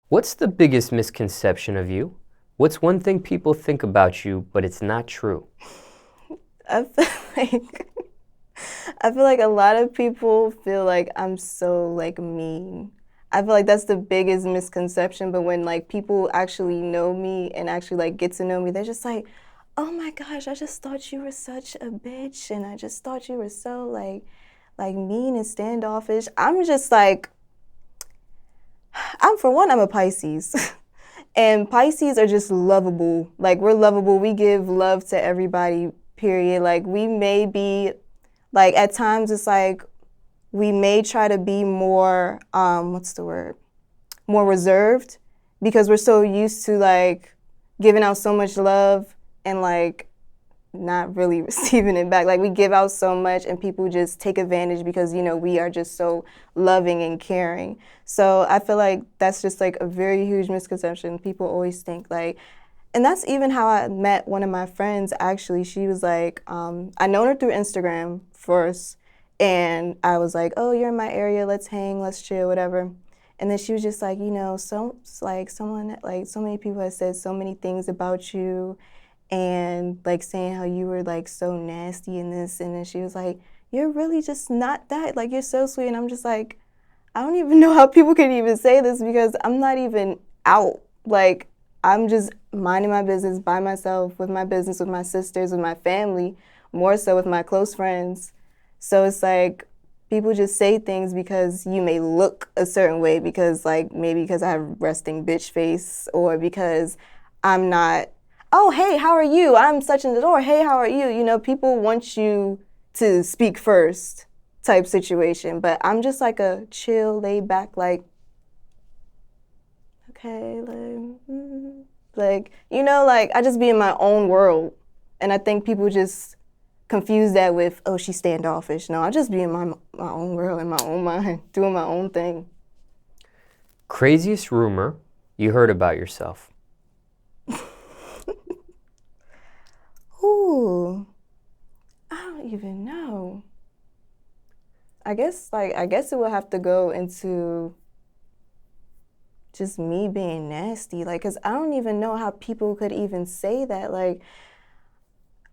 What's the biggest misconception of you? What's one thing people think about you, but it's not true? I feel like I feel like a lot of people feel like I'm so like mean. I feel like that's the biggest misconception, but when like people actually know me and actually like get to know me, they're just like, "Oh my gosh, I just thought you were such a bitch and I just thought you were so like mean and standoffish." I'm just like I'm a Pisces. And Pisces are just lovable. Like we're lovable. We give love to everybody, period. Like we may be like at times it's like we may try to be more what's the word? More reserved because we're so used to like giving out so much love and like not really receiving it back. Like we give out so much and people just take advantage because, you know, we are just so loving and caring. So I feel like that's just like a very huge misconception. People always think like, and that's even how I met one of my friends actually. She was like, I known her through Instagram first. And I was like, oh, you're in my area, let's hang, let's chill, whatever. And then she was just like, you know, so like someone like so many people have said so many things about you and like saying how you were like so nasty in this, and then she was like, you're really just not that, like you're so sweet. And I'm just like, I don't even know how people can even say this because I'm not even out. Like I'm just minding my business by myself with my business, with my sisters, with my family, more so with my close friends. So it's like people just say things because you may look a certain way because like maybe because I have resting bitch face or because I'm not, oh, hey, how are you? I'm such and or hey, how are you? You know, people want you to speak first type situation, but I'm just like a chill, laid back, like, okay, like, you know, like I just be in my own world. And I think people just confuse that with, oh, she's standoffish. No, I just be in my own world, in my own mind, doing my own thing. Craziest rumor you heard about yourself? Ooh, I don't even know. I guess it would have to go into just me being nasty, like, cause I don't even know how people could even say that. Like,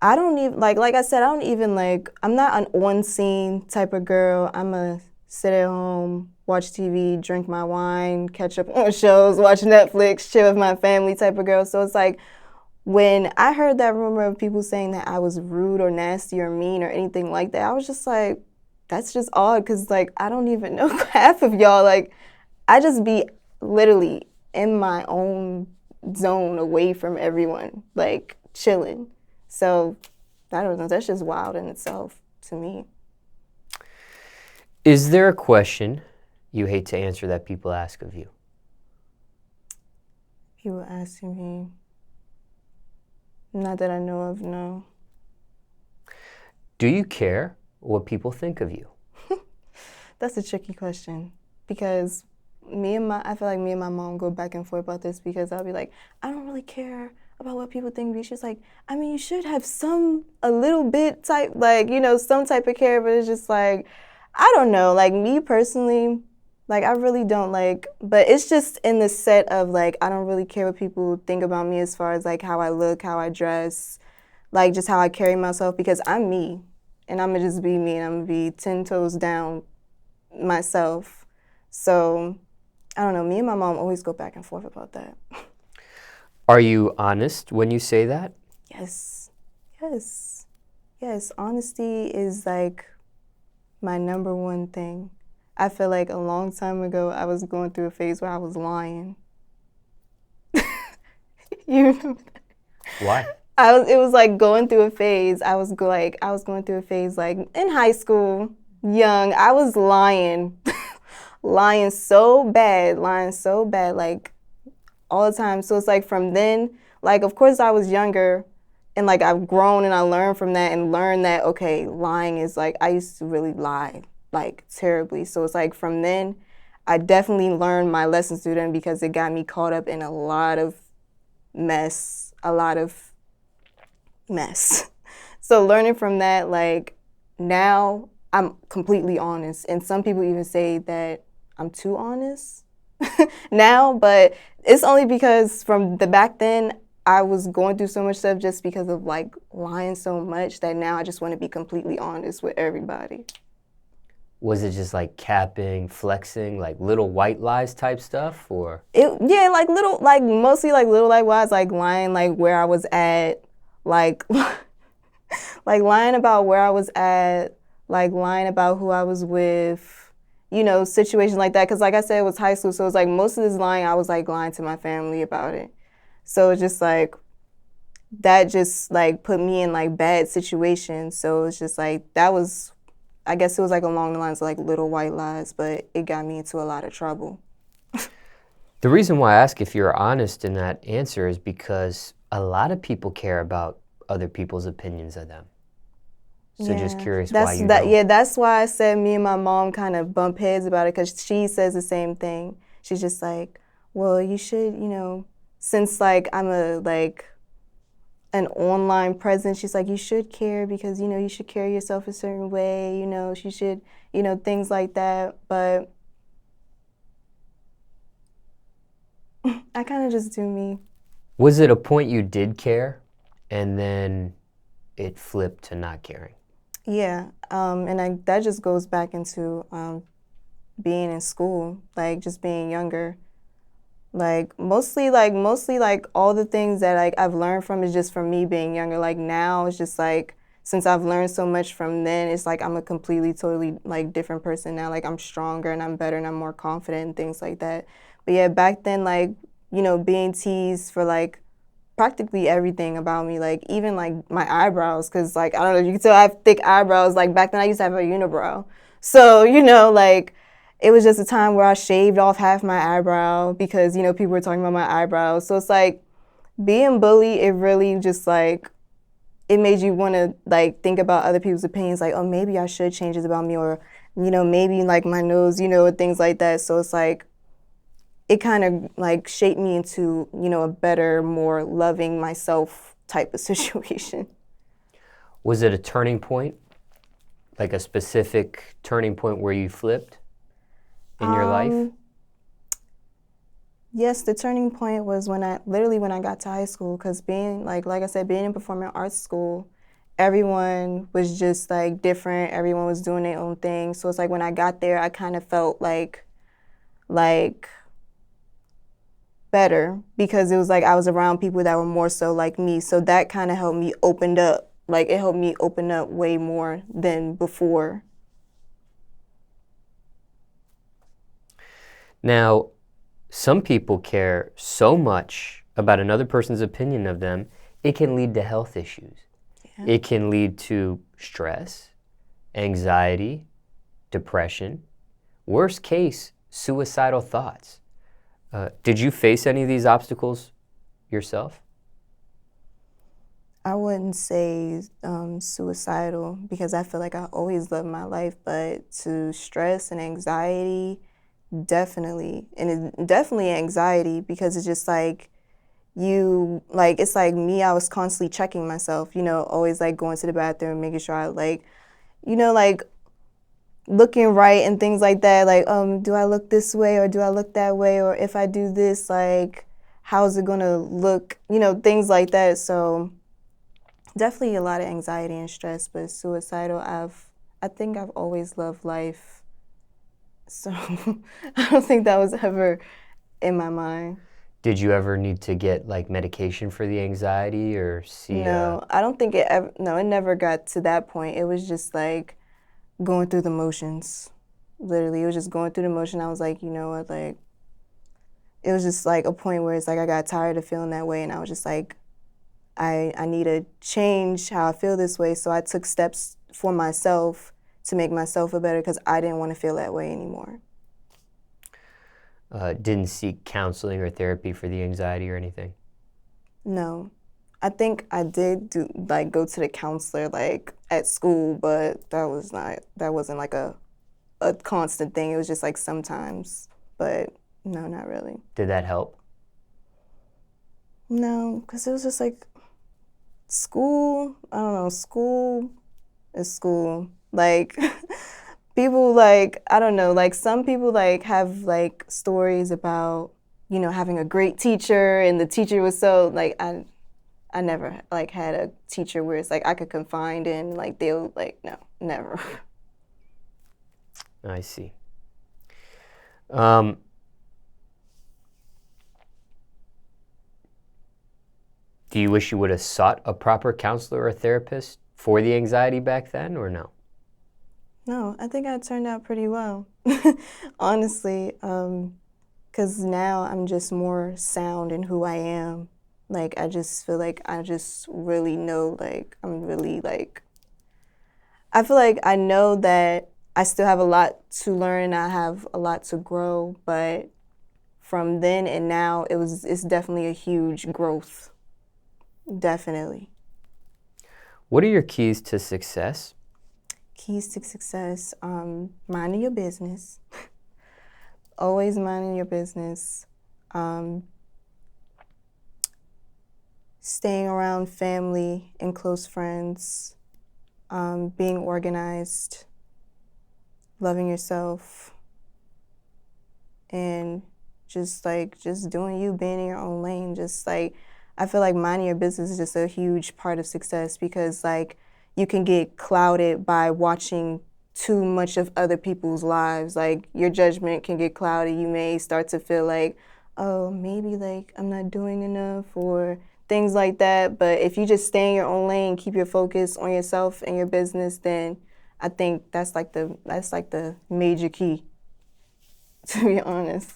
I don't even like I said, I don't even like. I'm not an on scene type of girl. I'm a sit at home, watch TV, drink my wine, catch up on shows, watch Netflix, chill with my family type of girl. So it's like when I heard that rumor of people saying that I was rude or nasty or mean or anything like that, I was just like, that's just odd, cause like I don't even know half of y'all. Like, I just be literally in my own zone away from everyone, like chilling. So I don't know, that's just wild in itself to me. Is there a question you hate to answer that people ask of you? People asking me, not that I know of, no. Do you care what people think of you? That's a tricky question because I feel like me and my mom go back and forth about this because I'll be like, I don't really care about what people think of you. She's like, I mean, you should have a little bit type, like, you know, some type of care, but it's just like, I don't know. Like, me personally, like, I really don't like, but it's just in the set of, like, I don't really care what people think about me as far as, like, how I look, how I dress, like, just how I carry myself because I'm me. And I'm gonna just be me and I'm gonna be 10 toes down myself. So, I don't know. Me and my mom always go back and forth about that. Are you honest when you say that? Yes. Yes. Yes. Honesty is like my number one thing. I feel like a long time ago, I was going through a phase where I was lying. You know? Why? It was like going through a phase. I was going through a phase like in high school, young. I was lying, lying so bad, like all the time. So it's like from then, like of course I was younger, and like I've grown and I learned from that and learned that okay, lying is like I used to really lie like terribly. So it's like from then, I definitely learned my lessons through them because it got me caught up in a lot of a lot of mess. So learning from that, like now I'm completely honest. And some people even say that I'm too honest. now, but it's only because from the back then I was going through so much stuff just because of like lying so much that now I just want to be completely honest with everybody. Was it just like capping, flexing, like little white lies type stuff, or? Yeah, like little, like mostly like little like wise, like lying like where I was at, like like lying about where I was at, like lying about who I was with, situations like that. Cause like I said, it was high school, so it's like most of this lying, I was like lying to my family about it. So it's just like that just like put me in like bad situations. So it's just like that was, I guess it was like along the lines of like little white lies, but it got me into a lot of trouble. The reason why I ask if you're honest in that answer is because a lot of people care about other people's opinions of them. So just Yeah, curious why that's you that. don't. Yeah, that's why I said me and my mom kind of bump heads about it because she says the same thing. She's just like, well, you should, since like I'm a like an online presence, she's like, you should care because you should carry yourself a certain way. She should, things like that. But I kind of just do me. Was it a point you did care and then it flipped to not caring? Yeah, and that just goes back into being in school, like just being younger. Like mostly like all the things that like I've learned from is just from me being younger. Like now it's just like since I've learned so much from then, it's like I'm a completely totally like different person now. Like I'm stronger and I'm better and I'm more confident and things like that. But yeah, back then like, being teased for like practically everything about me, like even like my eyebrows, because like I don't know if you can tell I have thick eyebrows. Like back then I used to have a unibrow. So, like it was just a time where I shaved off half my eyebrow because, people were talking about my eyebrows. So it's like being bullied, it really just like it made you want to like think about other people's opinions, like, oh, maybe I should change this about me, or, maybe like my nose, and things like that. So it's like it kind of like shaped me into, a better, more loving myself type of situation. Was it a turning point, like a specific turning point where you flipped in your life? Um, yes, the turning point was when I got to high school, because being like I said, being in performing arts school, everyone was just like different. Everyone was doing their own thing. So it's like when I got there, I kind of felt like better because it was like I was around people that were more so like me. So that kind of helped me opened up. Like it helped me open up way more than before. Now, some people care so much about another person's opinion of them, it can lead to health issues. Yeah. It can lead to stress, anxiety, depression, worst case, suicidal thoughts. Did you face any of these obstacles yourself? I wouldn't say suicidal because I feel like I always loved my life, but to stress and anxiety, definitely. And it, definitely anxiety because it's just like it's like me, I was constantly checking myself, always like going to the bathroom, making sure I like looking right and things like that. Like, do I look this way or do I look that way? Or if I do this, like, how's it gonna look? Things like that. So definitely a lot of anxiety and stress, but suicidal, I think I've always loved life. So I don't think that was ever in my mind. Did you ever need to get like medication for the anxiety or see No, I don't think it ever, no, it never got to that point. It was just like going through the motions. Literally, it was just going through the motion. I was like, you know what, like, it was just like a point where it's like I got tired of feeling that way, and I was just like, I need to change how I feel this way. So I took steps for myself to make myself feel better because I didn't want to feel that way anymore. didn't seek counseling or therapy for the anxiety or anything? No, I think I did do like go to the counselor like at school, but that wasn't like a constant thing. It was just like sometimes, but no, not really. Did that help? No, because it was just like school. I don't know. School is school. Like people like, I don't know, like some people like have like stories about, you know, having a great teacher and the teacher was so like I never like had a teacher where it's like I could confide in, like they'll like no, never. I see. Do you wish you would have sought a proper counselor or therapist for the anxiety back then, or no? No, I think I turned out pretty well, honestly, because now I'm just more sound in who I am. Like, I just feel like I just really know, like, I'm really, like, I feel like I know that I still have a lot to learn, I have a lot to grow, but from then and now, it's definitely a huge growth, definitely. What are your keys to success? Keys to success, minding your business. Always minding your business. Staying around family and close friends. Being organized. Loving yourself. And just doing you, being in your own lane. Just like, I feel like minding your business is just a huge part of success because like you can get clouded by watching too much of other people's lives. Like your judgment can get clouded. You may start to feel like, oh, maybe like I'm not doing enough or things like that. But if you just stay in your own lane, keep your focus on yourself and your business, then I think that's like the major key, to be honest.